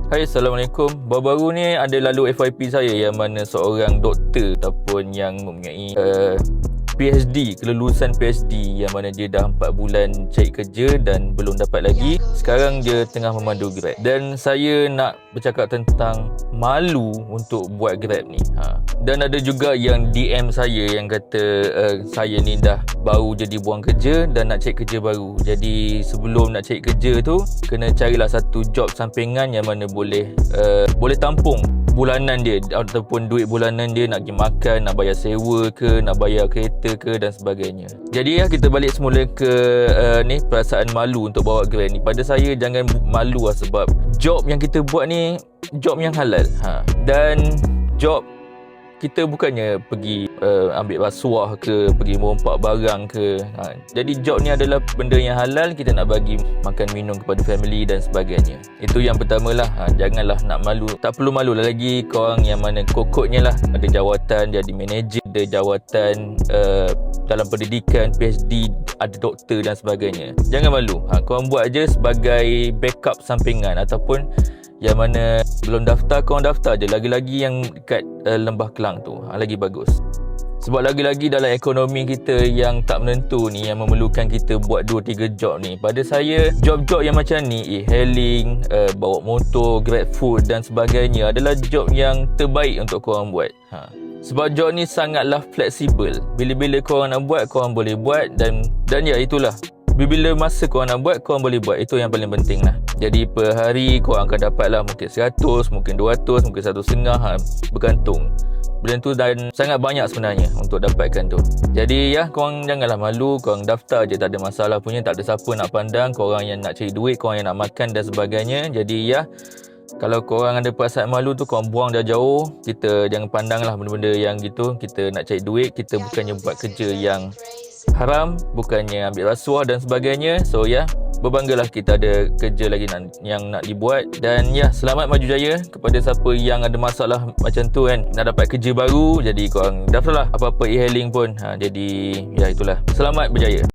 Hai, Assalamualaikum. Baru-baru ni ada lalu FYP saya yang mana seorang doktor ataupun yang mempunyai PhD, kelulusan PhD, yang mana dia dah 4 bulan cari kerja dan belum dapat lagi. Sekarang dia tengah memandu Grab. Dan saya nak bercakap tentang malu untuk buat Grab ni. Dan ada juga yang DM saya yang kata saya ni dah baru jadi buang kerja dan nak cari kerja baru. Jadi sebelum nak cari kerja tu, kena carilah satu job sampingan yang mana boleh tampung bulanan dia ataupun duit bulanan dia, nak pergi makan, nak bayar sewa ke, nak bayar kereta ke dan sebagainya. Jadi kita balik semula ke ni perasaan malu untuk bawa Grab ni. Pada saya, jangan malu lah, sebab job yang kita buat ni job yang halal. Dan job kita bukannya pergi ambil rasuah ke, pergi merompak barang ke. Jadi job ni adalah benda yang halal, kita nak bagi makan minum kepada family dan sebagainya. Itu yang pertama lah. Janganlah nak malu. Tak perlu malu lah lagi korang yang mana kokotnya lah ada jawatan jadi manager, ada jawatan dalam pendidikan, PhD, ada doktor dan sebagainya. Jangan malu. Korang buat je sebagai backup sampingan, ataupun yang mana belum daftar, korang daftar je. Lagi-lagi yang dekat Lembah Kelang tu, lagi bagus. Sebab lagi-lagi dalam ekonomi kita yang tak menentu ni, yang memerlukan kita buat 2-3 job ni, pada saya job-job yang macam ni, e-hailing, bawa motor, Grab food dan sebagainya, adalah job yang terbaik untuk korang buat. Sebab job ni sangatlah fleksibel. Bila-bila korang nak buat, korang boleh buat. Dan ya, itulah, bila masa korang nak buat, korang boleh buat. Itu yang paling penting lah. Jadi per hari korang akan dapat lah mungkin 100, mungkin 200, mungkin 150, bergantung. Benda tu dan sangat banyak sebenarnya untuk dapatkan tu. Jadi ya, korang janganlah malu. Korang daftar je, tak ada masalah punya. Tak ada siapa nak pandang. Korang yang nak cari duit, korang yang nak makan dan sebagainya. Jadi ya, kalau korang ada perasaan malu tu, korang buang dah jauh. Kita jangan pandang lah benda-benda yang gitu. Kita nak cari duit, kita bukannya buat kerja yang haram, bukannya ambil rasuah dan sebagainya. So ya, berbanggalah kita ada kerja lagi yang nak dibuat. Dan ya, selamat maju jaya kepada siapa yang ada masalah macam tu kan, nak dapat kerja baru. Jadi korang daftarlah apa-apa e-hailing pun. Jadi ya, itulah, selamat berjaya.